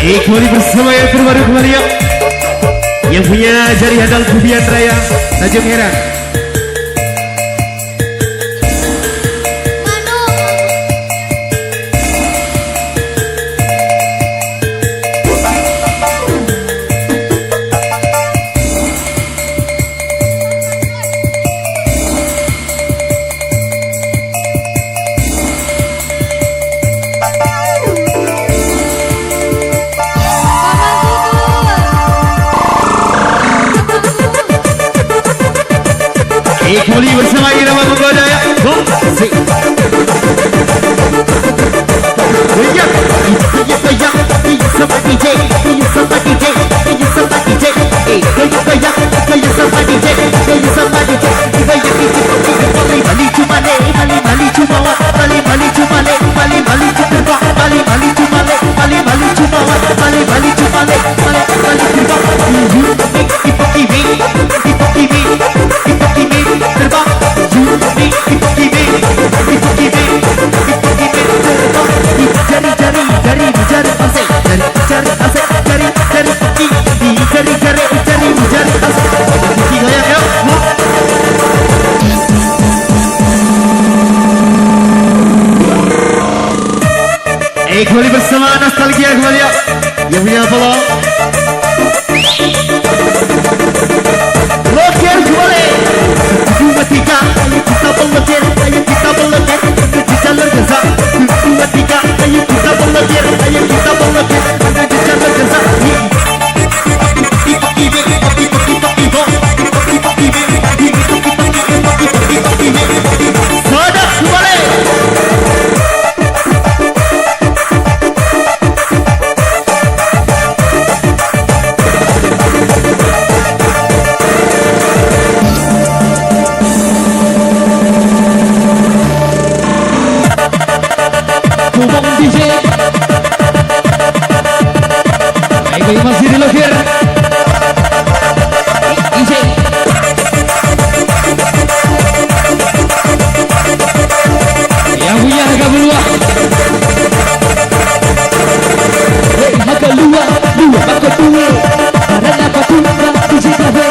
Kembali bersama yang terbaru kembali ya, yang punya jari handal Bubian Raya Tanjung Herang. Kembali bersama Irama Menggoda ya. Kembali bersama Nostalgia kembali ya, yang punya follow Lokir kembali. Dua tiga, ayo kita melekir, ayo kita melekir di jalur gaza. Dua tiga, ayo kita melekir, ayo kita melekir di jalur gaza. Sadak kembali. Masih di Lokir yang punya harga beruang. Harga luar, harga dua. Barang apa pun aku cinta gue.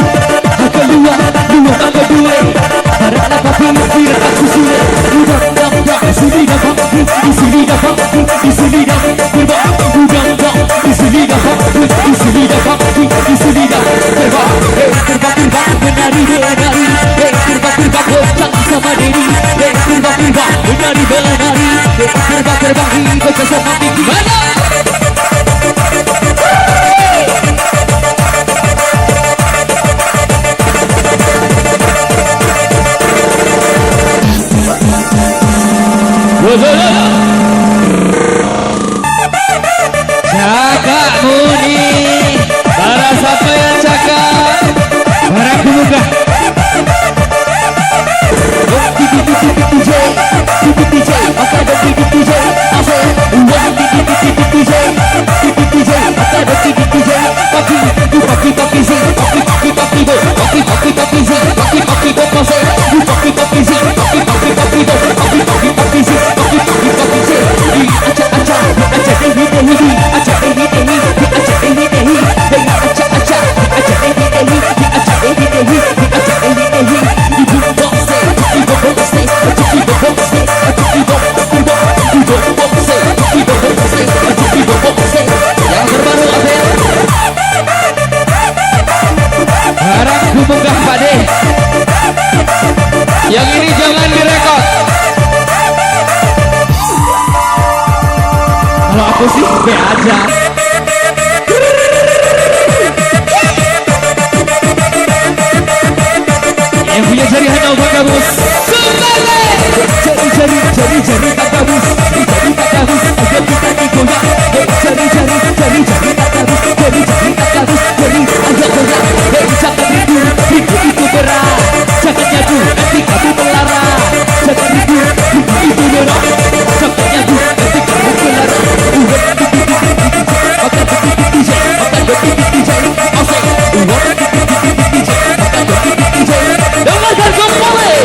Harga luar, harga dua. Barang apa pun biar aku sulit. Udah, di sini dapat, di sini dapat, di sini dapat. Di sini dapat, di sini dapat, di sini dapat. Terbang, menari, terbang, goncang sama diri. Terbang, menari, terbang, goncang sama diri. Mana? Cakak muni, para siapa yang cakap? Para kumugah. Yang ini jangan direkod. Kalau aku sih B aja. Yang punya jari handal Bang Gabus. Kembali. Jari tak gabus. Jari tak gabus. Agar kita digoyang. Jari tak gabus. Jari tak gabus. Jari agak goyang. Jangan itu berat. Jangan nyadu, nanti kamu melarang. Jangan itu berat. Jangan nyadu, nanti kamu melarang. Dengarkan kembali.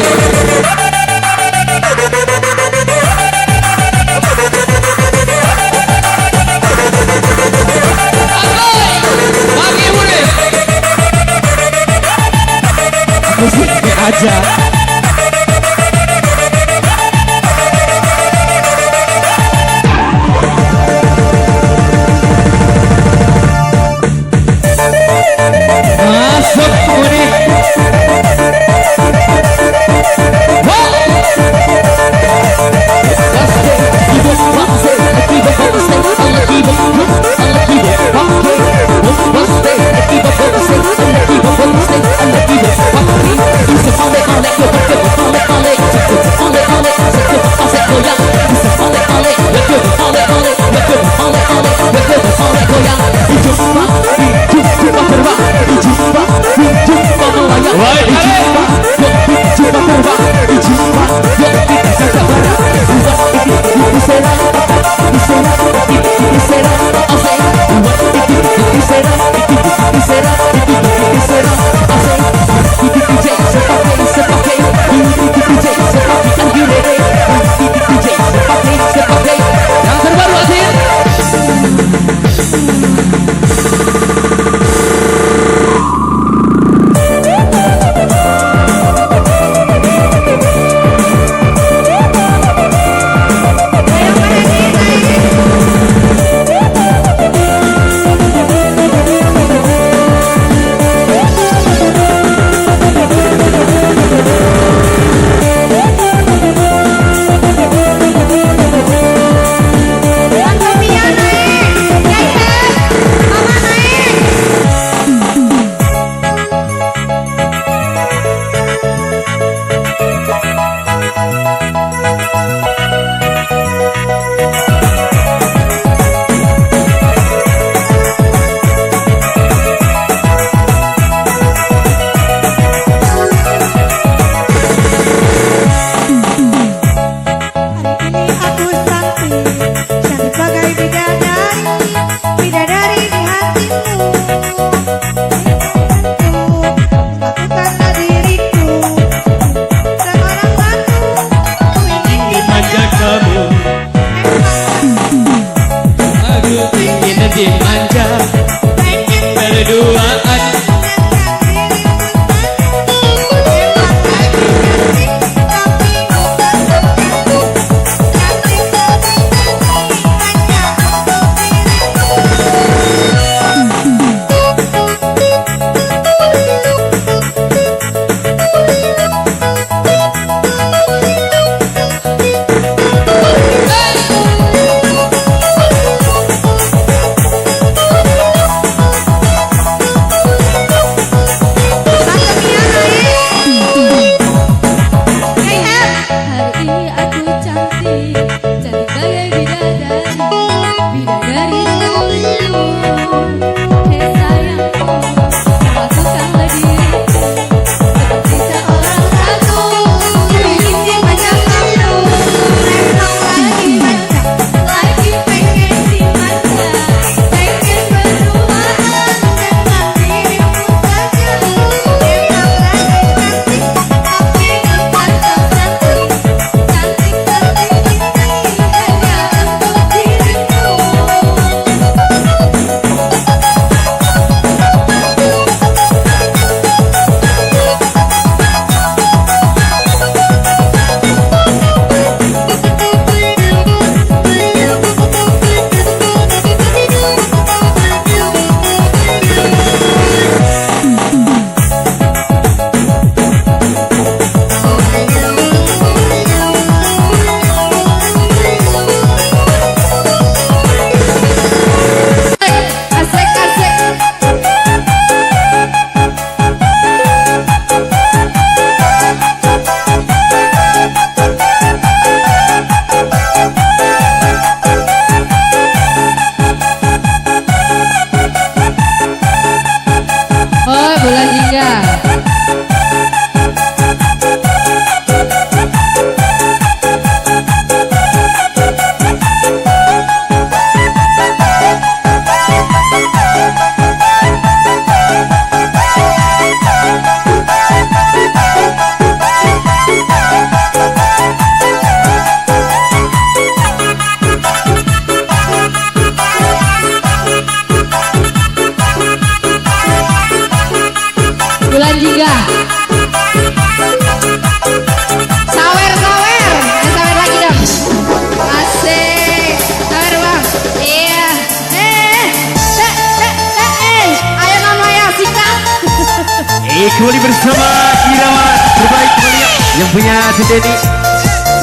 kembali bersama Irawan terbaik kembali yang punya Denny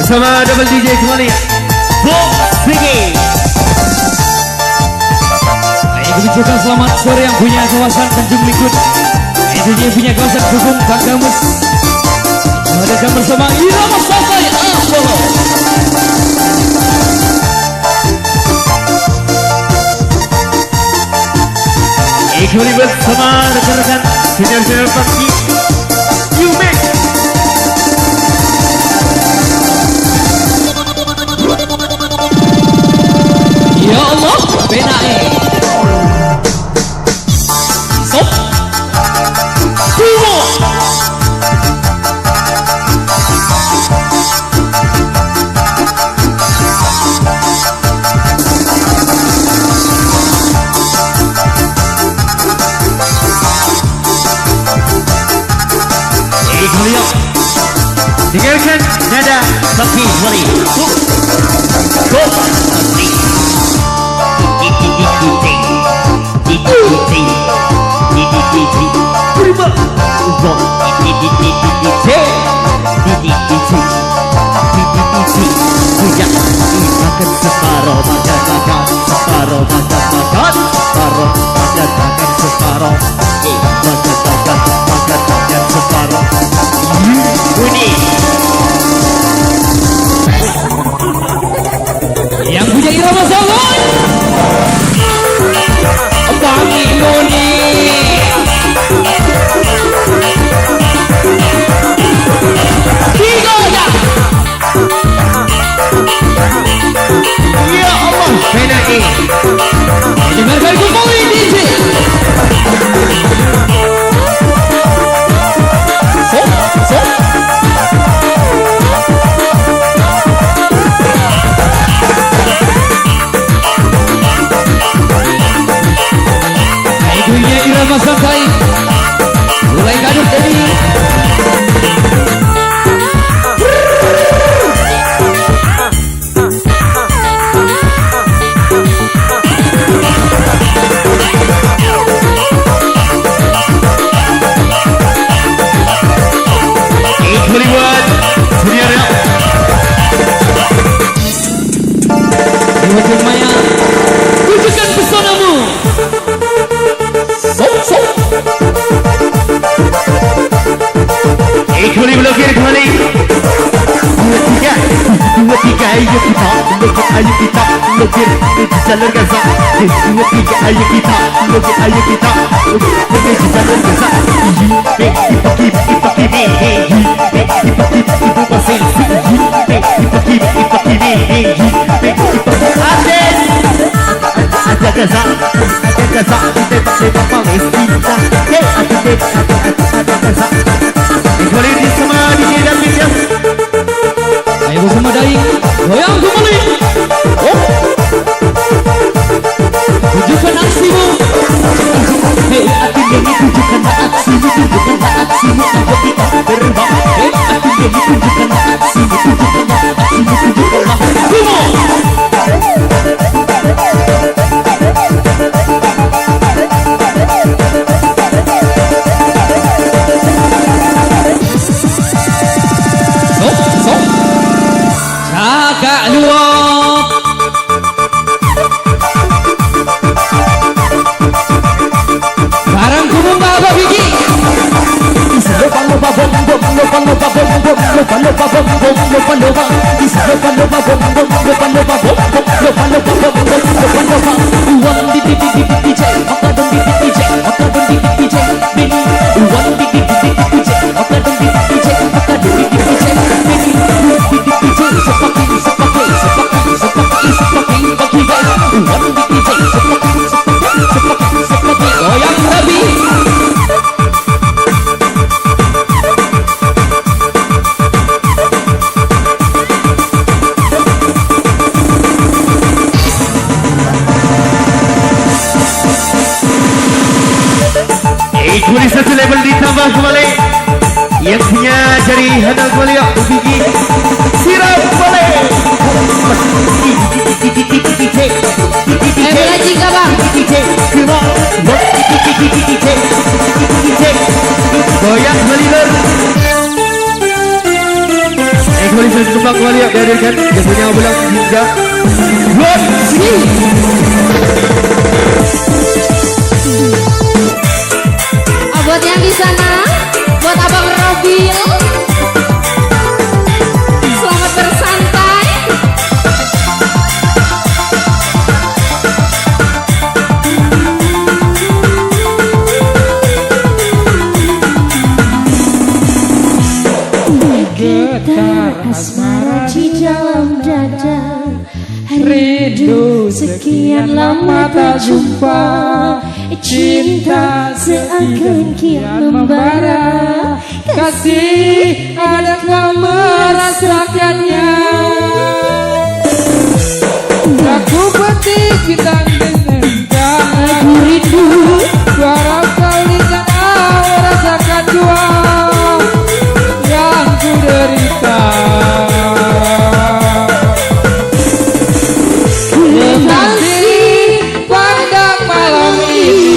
bersama double DJ kembali Bob Sigi. Baik, kebijakan selamat sore yang punya kawasan Tanjung Likut. Itu yang punya kawasan Gubeng Bangkamus. Ada bersama Irama Santai Solo. Kembali bersama rekan-rekan senior-senior pagi Yume. Ya Allah, benae. Sop. Kumo. Dengarkan nada Papi Wali. Go. Prima. Makan separuh, makan separuh, makan separuh, makan separuh, makan separuh. Bunyi. Yang punya irama sangat Bang Inoni. Tiga dah. Ya Allah, benar Dengarkan kembali DJ. Itunya irama santai. Mulai gaduk tadi. Wajah Maya, tunjukkan pesonamu. Sok. Kembali blokir kembali. Dua tiga ayo kita blokir, ayo kita blokir jalur gaza. Dua tiga ayo kita blokir, ayo kita blokir jalur gaza. Ada gaza, kembali di semua di sini dan Ayo bersama Daing, goyang kembali. Oh, tunjukkan aksimu. Hei, aku ini tunjukkan aksimu, tunjukkan aksimu. Aku tidak berbang. Hei, aku ini tunjukkan aksimu, tunjukkan aksimu, tunjukkan aksimu. Jaga luap. Barang kumung baba biji. Lupa lupa bom bom, lupa lupa bom bom, lupa lupa bom bom, lupa lupa. Lupa lupa bom bom, lupa lupa bom bom, lupa lupa bom bom, lupa lupa. Uang di DJ, maka dong di DJ, maka dong di DJ. Bini, uang di DJ, maka dong di DJ, maka dong di DJ. Bini, di DJ, sepaki bagi guys. Uang di DJ, sepaki goyang nabi. Kembali satu level ditambah kembali. Yang punya jari handal kembali Ubigi Sirap boleh. Lagi kah bang? Goyang Proses kembang kembali ya dari kan yang punya belang juga. Buat yang di sana, buat Abang Robil, selamat bersantai. Getar asmara di dalam dada, rindu sekian lama tak jumpa, cinta seakan kian membara, kasih adakah merasakannya? Aku petik bintang dengan aku rindu, berharap kau di sana merasakan jua yang ku derita. Masih pandang malam ini,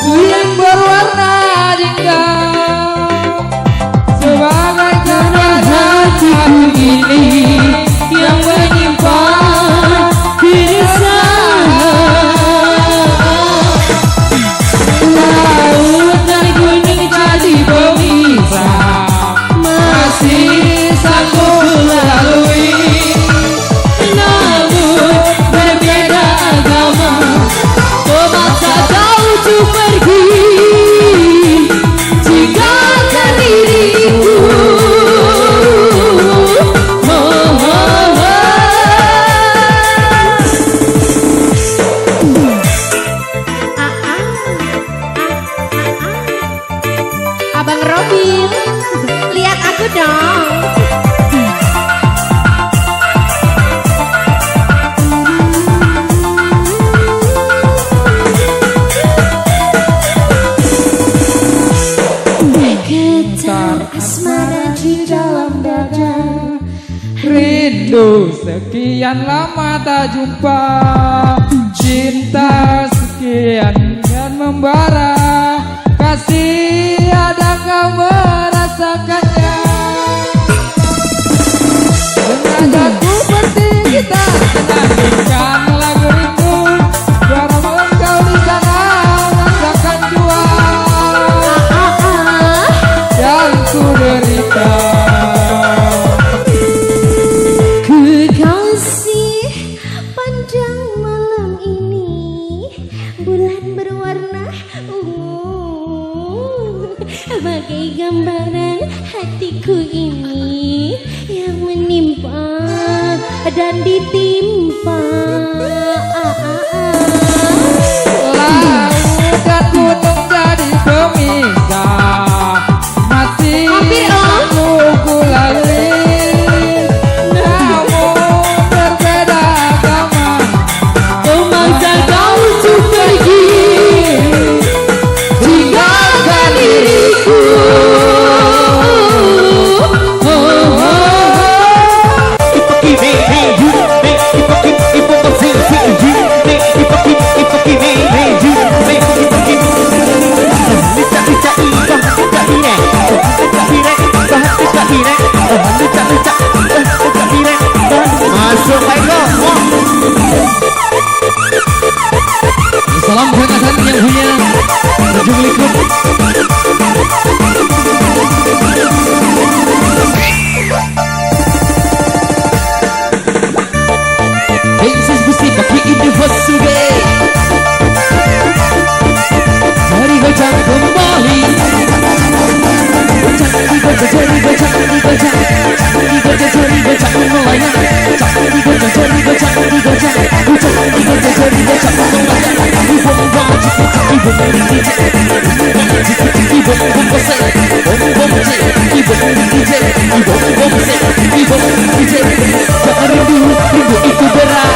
bulan berwarna jingga, sebagai tanda hatiku ini yang menyimpan keresahan. Laut dan gunung jadi pemisah, masih sanggup lalui. Namun berbeda agama, memaksa kau untuk pergi, tinggalkan diriku. Abang Robil, lihat aku dong. Getar asmara di dalam dada, rindu sekian lama tak jumpa, cinta sekian kian membara, kasih adakah merasakannya? Sengajaku penting kita menyanyikan lagu rindu, biar malam kau di sana merasakan jua yang ku derita. Kekasih pandang malam ini, bulan berwarna ungu, bagai gambaran hatiku ini yang menimpa dan ditimpa. Laut dan gunung jadi pemisah, masih Hampir, Om. sanggup ku lalui. Namun berbeda agama, Memaksa kau untuk pergi, tinggalkan diriku. Masuk baiklah. salam hangat yang punya ujung likut. Princess Gusti pakai ide fasuge, cari gocang kembali. Gocang di gocang cari gocang di gocang, di gocang cari gocang melayang. Gocang di gocang cari gocang di gocang, gocang di gocang cari gocang melayang. Ibu bom cik ibu bom DJ, ibu bom kose, bom cik ibu bom DJ, ibu bom se, ibu DJ. Jangan rindu, rindu itu berat.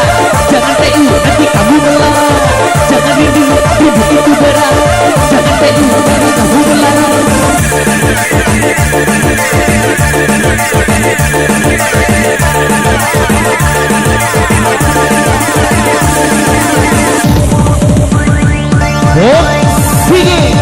Jangan TU, nanti kamu melarang. Jangan rindu, rindu itu berat. Jangan TU, nanti kamu melarang. Oh, sini.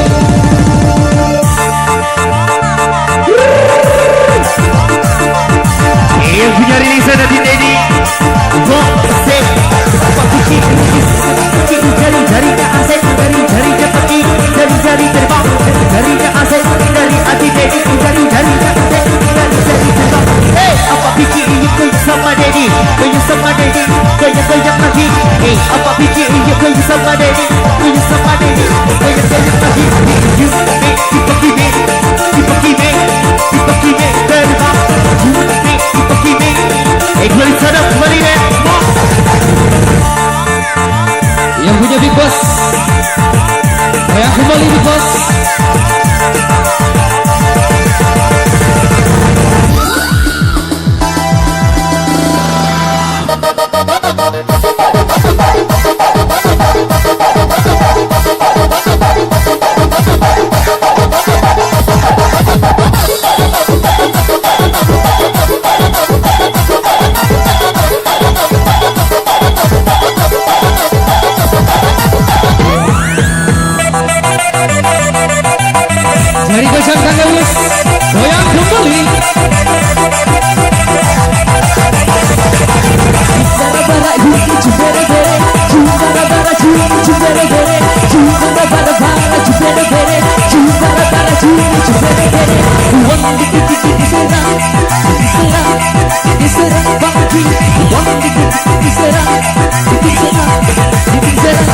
sama Daddy, goyang sama Daddy, goyang lagi. Apa fikir ya goyang sama Daddy, goyang sama Daddy, goyang lagi. You make people keep it, terima. You make people keep it. Kembali sana, kembali deh. Yang punya Big Boss, yang kembali Big Boss. Mari goyangkan guys, goyang kembali. Bara-bara yuk jubere-bere, jubara-bara yuk jubere-bere, jubara-bara jubere-bere, jubara-bara yuk jubere-bere. Uang dikit-dikit diserang, diserang bagi. Uang dikit-dikit diserang, diserang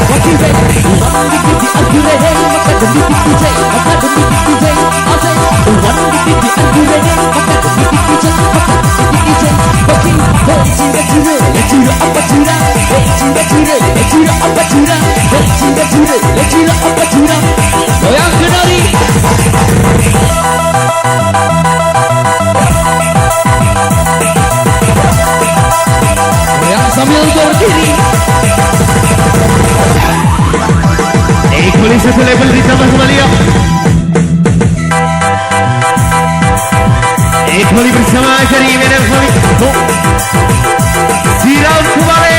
bagi. Uang dikit diagure, maka demi DJ, maka demi DJ. Uang dikit diagure, maka demi DJ, maka demi DJ. Bagi, cura apa curang, cura apa curang, cura apa curang. Goyang kenari. Goyang sambil berdiri. Kembali satu level ditambah kembali ya. Kembali bersama Jari Medan kembali. Siram kembali.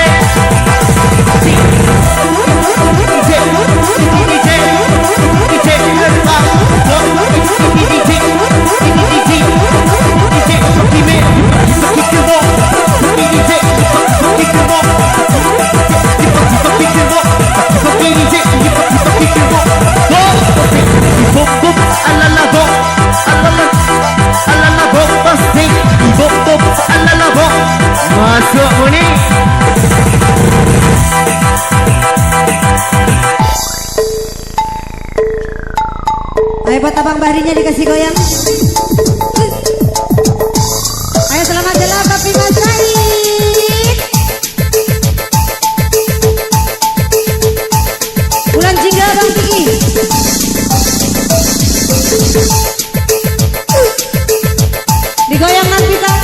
Masuk Muni. Ayo buat abang Bahrinya dikasih goyang. Ayo selamat jalan Papi Mas Said. Bulan jingga Bang Tiki. Digoyang nanti tak.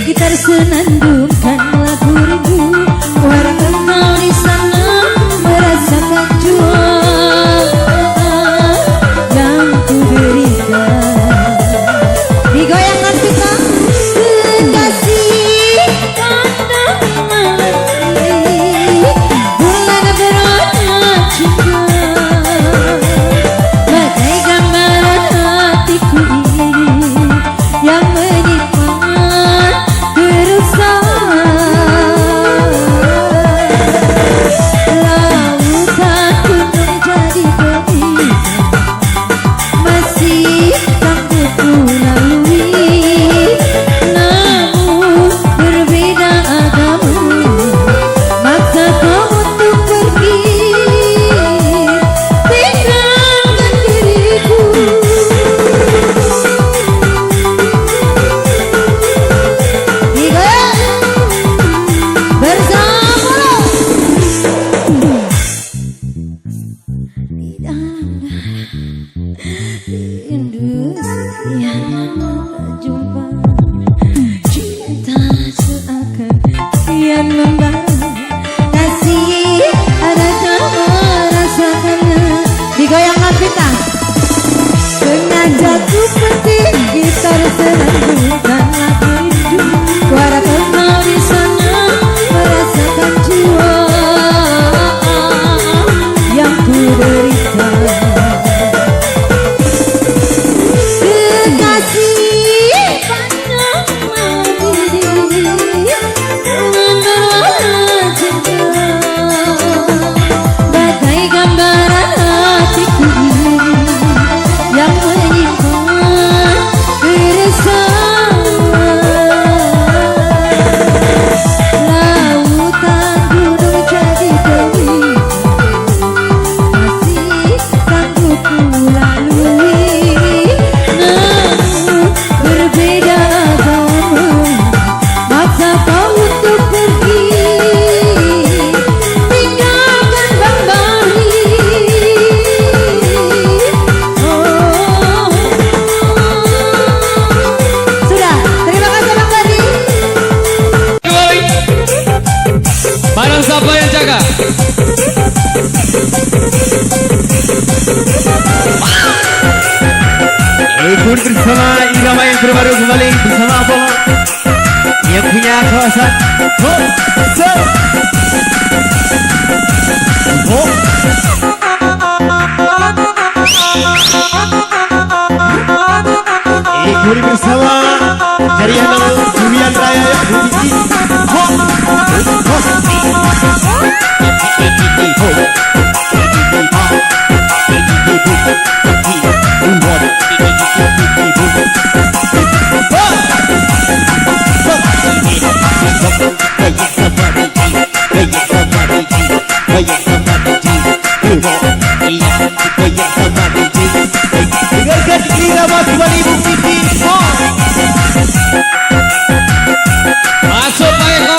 Gitar senandungkan lagu rindu, orang kenal di sana merasakan jua yang ku berikan. Digoyangkan kita kekasih pandang mati, bulan berwarna cinta, bagai gambaran hatiku ini yang menyimpan kerusakan. jumpa. Cinta seakan kian membara. Kasih ada kamu rasakanlah. Digoyangkan kita. Sengaja ku petik gitar selanjutkan lagu itu. Ku harap kau di sana merasakan jiwa yang ku derita. Kekasih pandanglah diri mengelola cinta bagai gambaran hatiku yang menyimpan keresahan. Lautan gunung jadi dewi, masih sanggup ku lalui. Namun berbeda agama maksa kau untuk pergi, tinggalkan Bang Bari. Sudah, terima kasih Bang Bari. Barang siapa yang jaga? Ikut bersama irama yang terbaru kembali bersama Apollo yang punya kawasan ikut bersama dari Hanau Durian Raya yang dengarkan irama kembali musik. Masuk Pak Eko.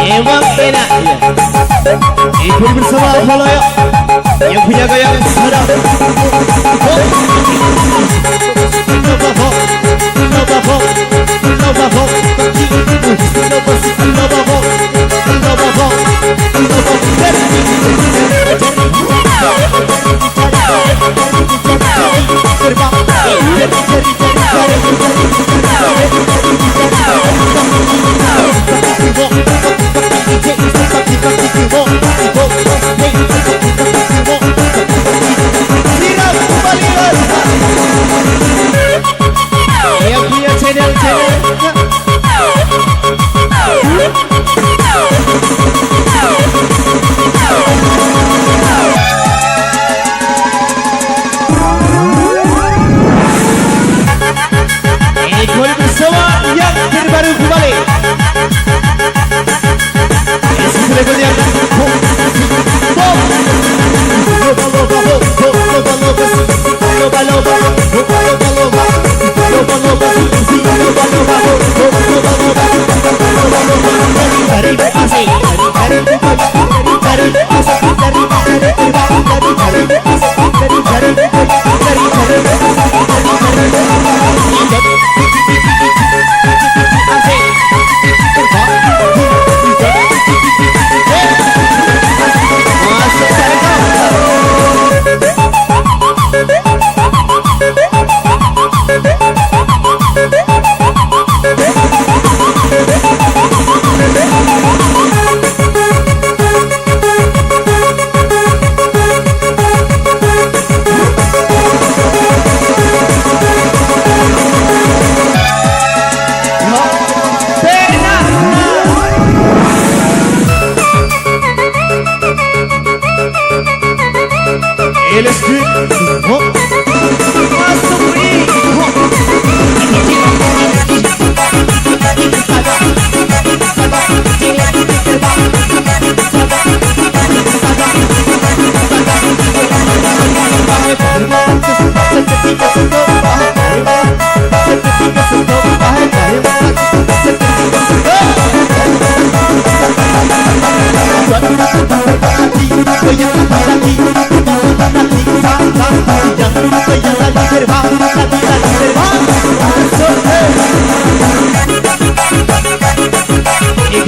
Emang pena ikut bersama Apollo yang punya gaya sadar. Yang punya channel-channel ikut bersama yang terbaru kembali.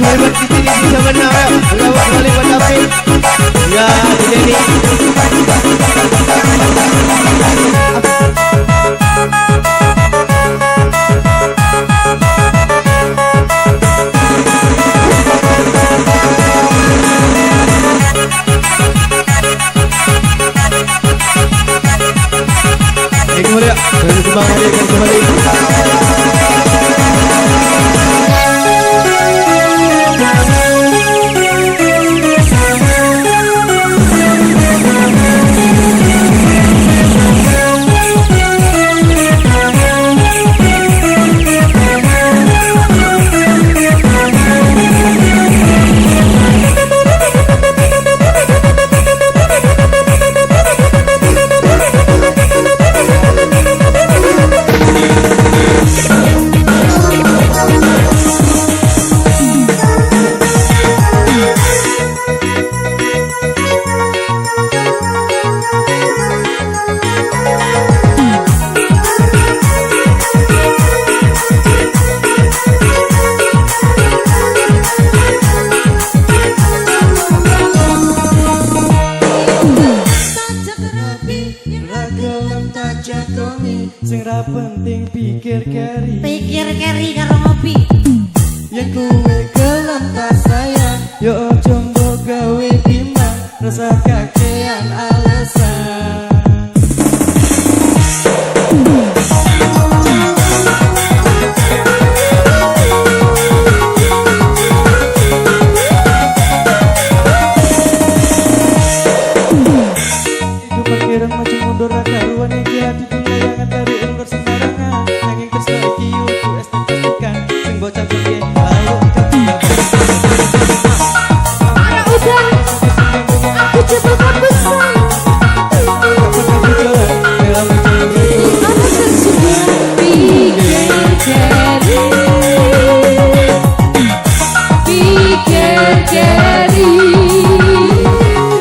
kembali buat di sini bisa menang ya. Lewat kembali buat David. Ya, Denny. Kembali ya, kembali. Sing ra penting pikir keri karo ngopi. Yen kowe gelem tak sayang, yo ojo mbok gawe bimbang, rasa kakean alasan. Hidup akhirnya maju mundur karuan iki hati layangan dari umur sembarangan. Nanging tresno iki utuh es pastikan sing bocah piye ayo Para udan, aku coba kapusan. Aku tersudah pikir keri.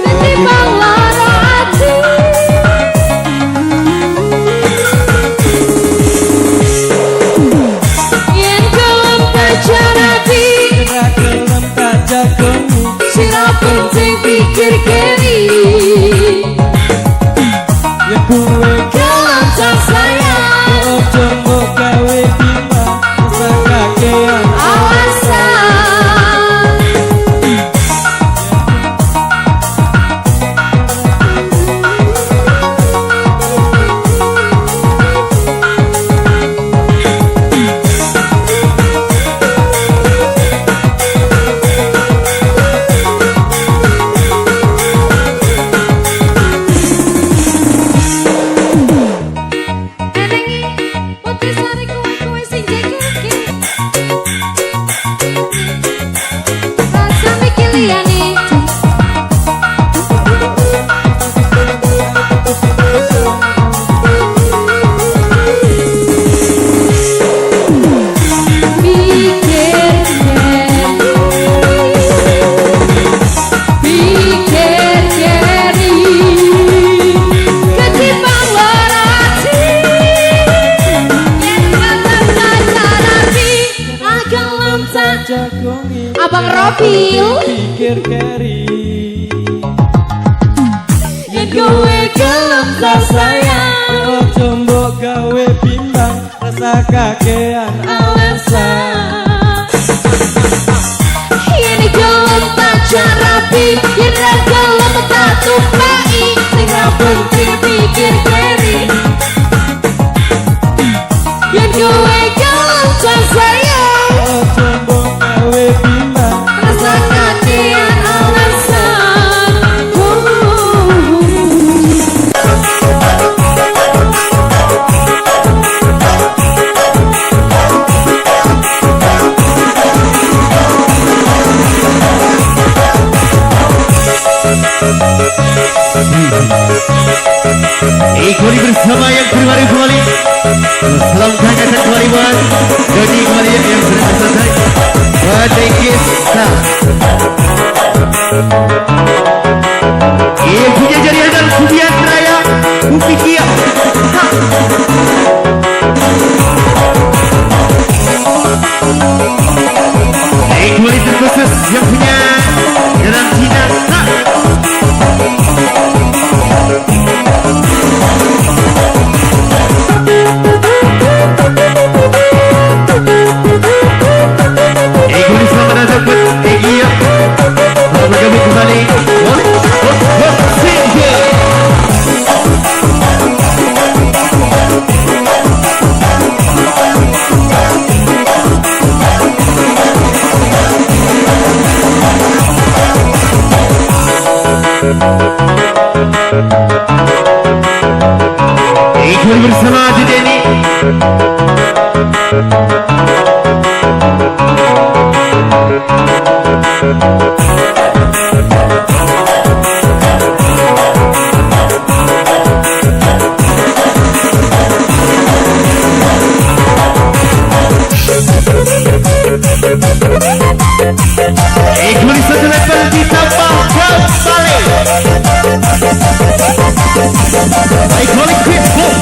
Ketimbang lara hati. Yen gelem tajarapi, gelem tak jagongi, sira penting pikir keri. yen kowe Gelem tak sayang, ojo mbok gawe bimbang, rasa kakean alasan. Enengi putih sari kowe sing jegeke. Rasa mikir liyane. Pikir keri. Ketimbang lara hati. Yen gelem tajarapi, gelem tak jagongi, Abang Robil. pikir keri. Yen kowe gelem tak sayang, Ojo mbok gawe bimbang, rasa kakean alasan. yen gelem tajarapi, yen ra gelem tak tumpaki, sing ra penting pikir keri. Yen kowe gelem tak sayang, Ojo mbok gawe bimbang, rasa kakean alasan. Kembali bersama yang kembali. Salam hangat kembali buat Dodi kembali yang sudah selesai. Buat Dekista. Yang punya jari dan Sudian Raya Bupikia. Kembali terkhusus yang punya karantina. Ego selamat datang buat Egi ya. Selamat bergabung kembali. Ikut bersama DJ ini. Ikut satu level ditambah kembali. Iconic Queen Boom.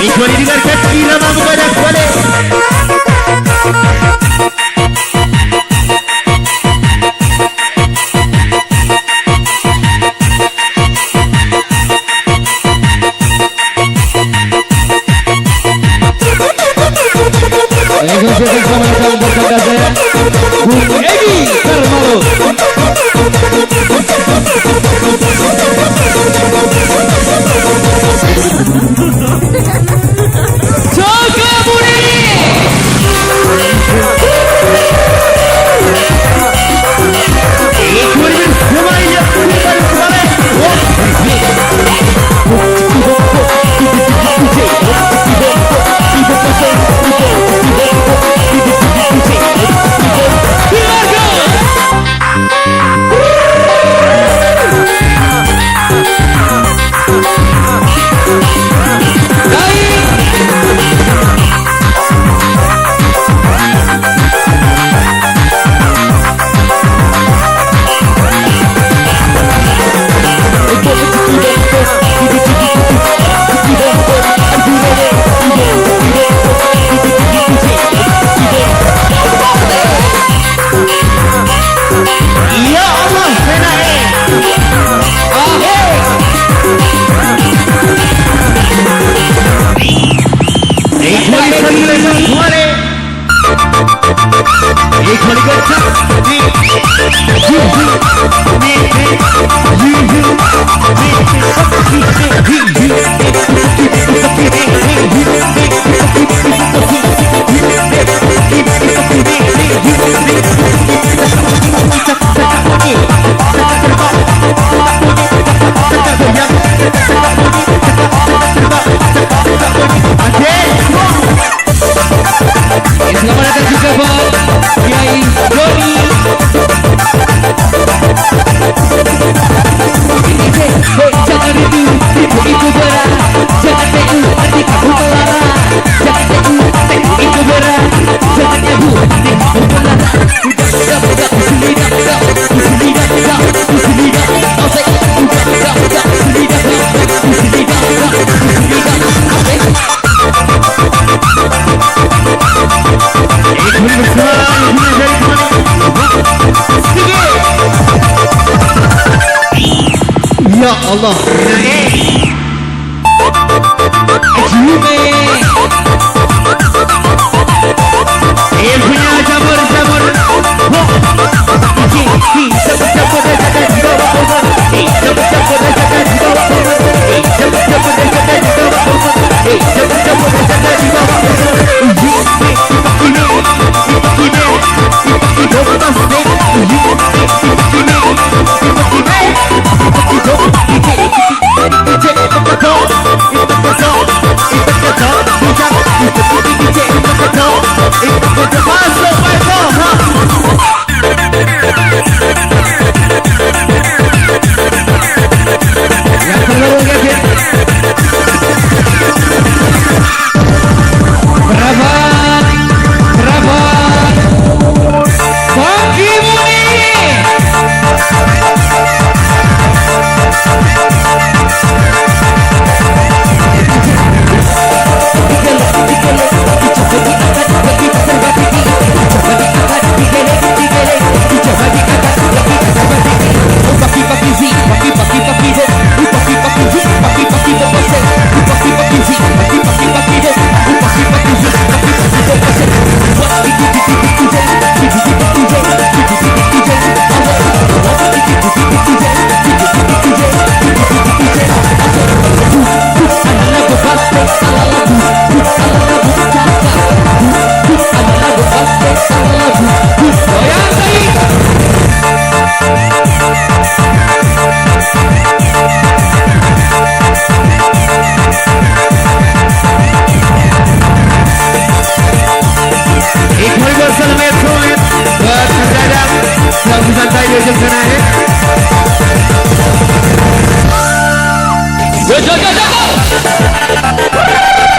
Iconic didengarkan irama kepada balik. Selamat datang bersama saya Bung Egi Karmalo. Jaga Budi. Selamat datang juga Pak Kiai Doni. Jangan rindu, itu berat. Jangan teku, nanti kamu melarang. Jangan teku, itu berat. Jangan nyabu, nanti kamu melarang. Udah, kusulidah, ya Allah. Yang punya cabur cabur. ala lagu, ala lagu cakap, ala lagu gospel, ala lagu, goyang lagi. एक बार बस सलाम खोलें बस सजादा सब संताई ले चल करना है Go, go, go, go, go!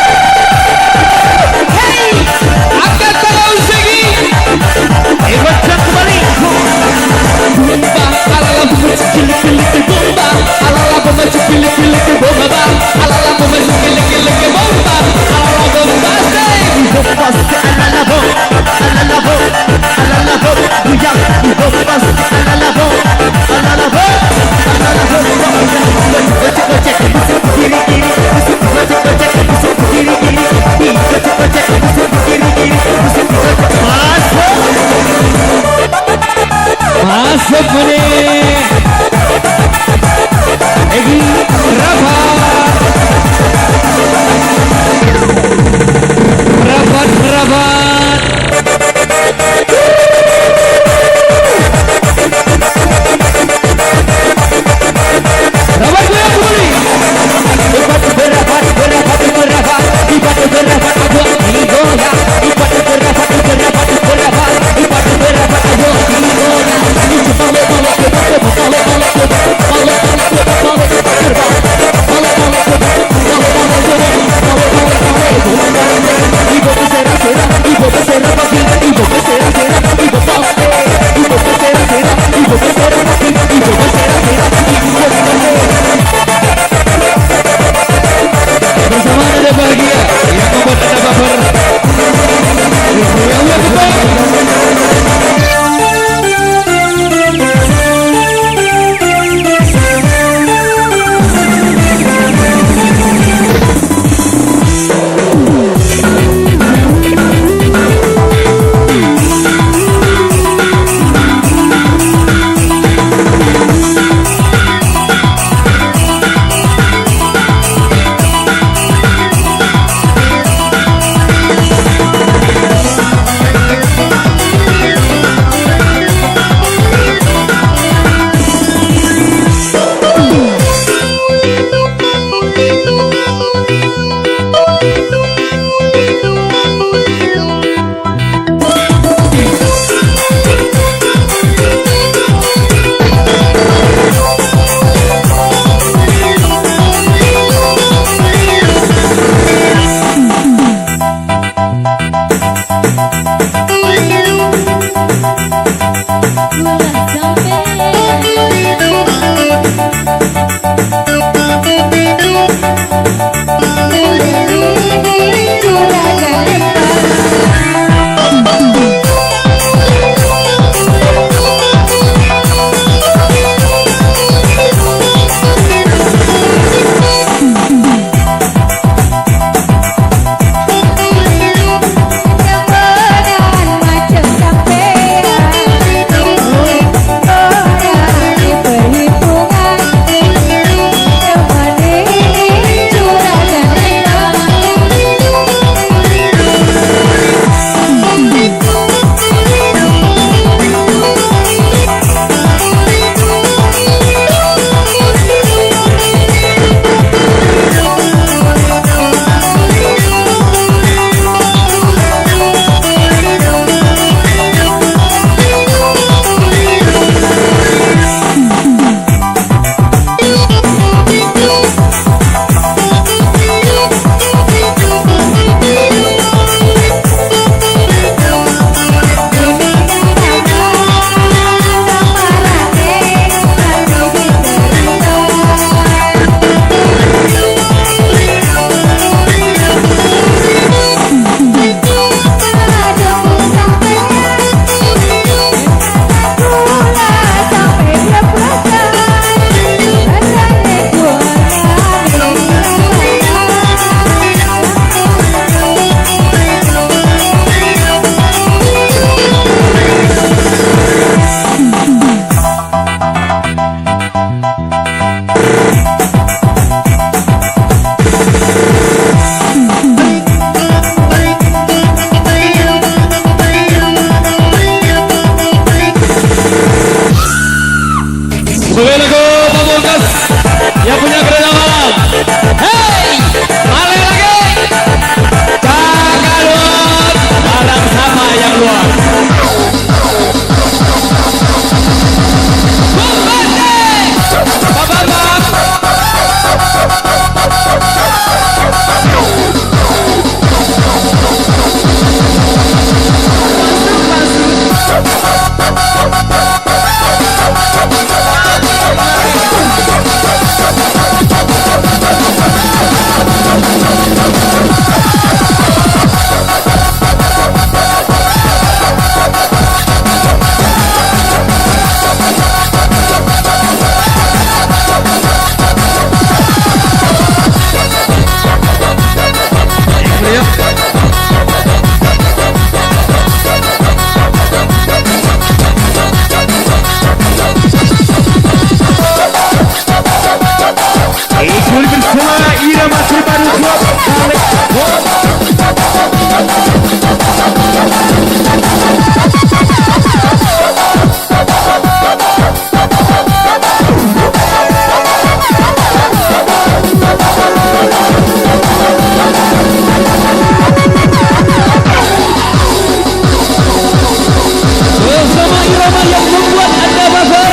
Bersama irama yang membuat Anda buzzer.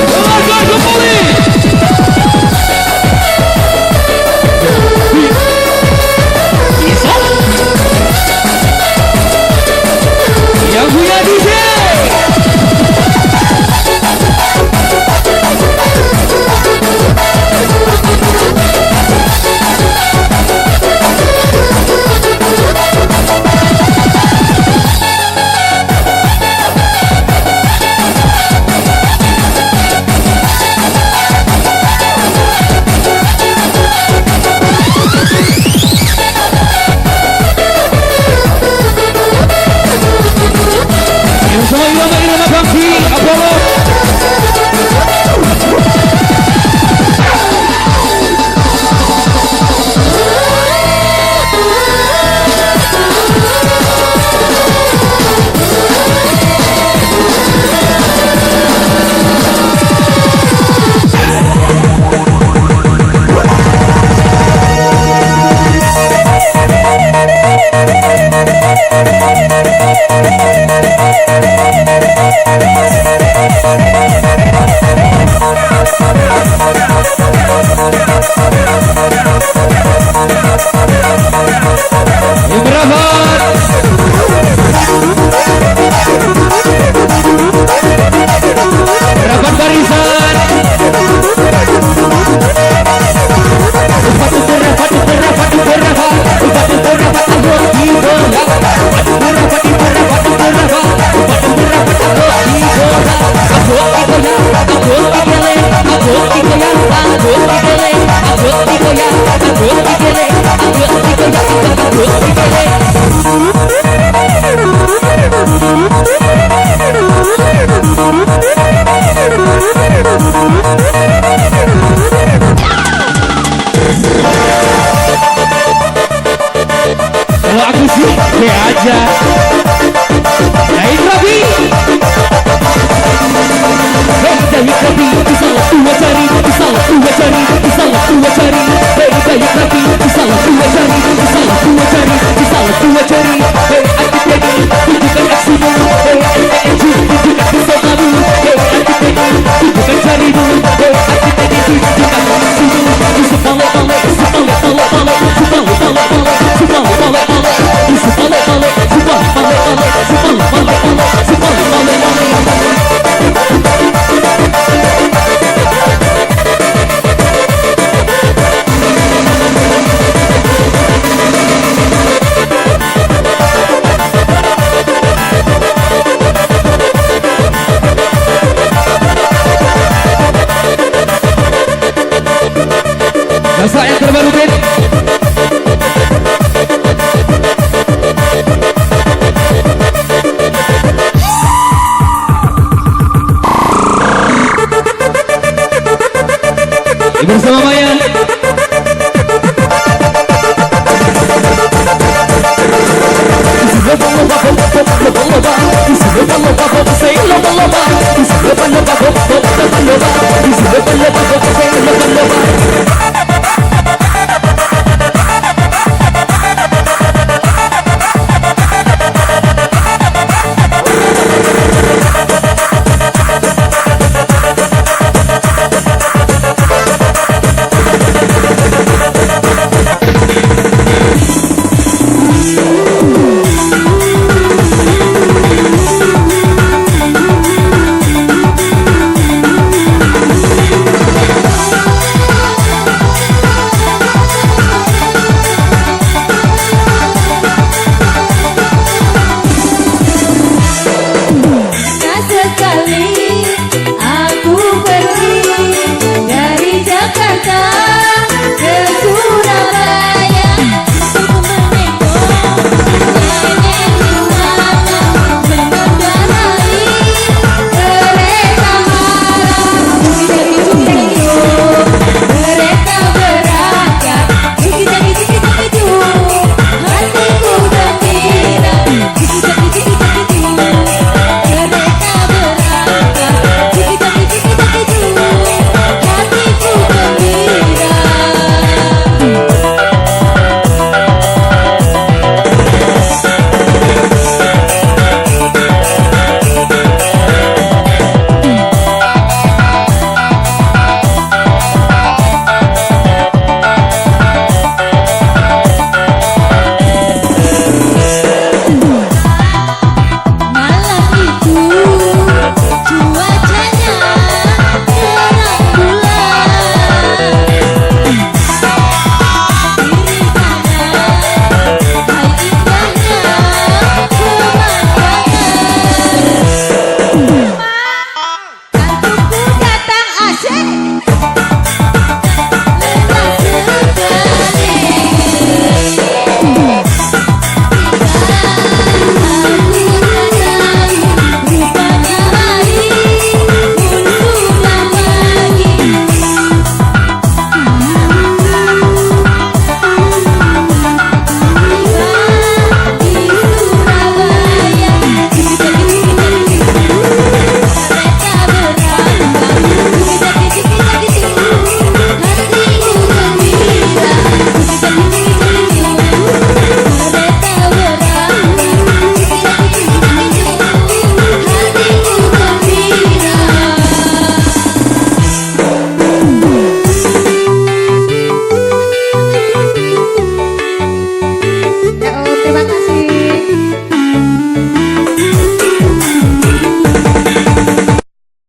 Keluarga kembali. Yang punya DJ. Bersama irama Bangki Apollo. Rapat barisan. Kalau aku sih be aja. Naik Rabi. Dari Rabi salah dua jari, salah dua jari, salah dua jari. Dari Rabi salah dua jari, salah dua jari, salah dua jari. Aku tadi tunjukkan aksimu. Tunjukkan sesuatu. Tunjukkan jarimu. Aku tadi tunjukkan aksimu. Masa yang terbaru Ben. Bersama Maya. Loba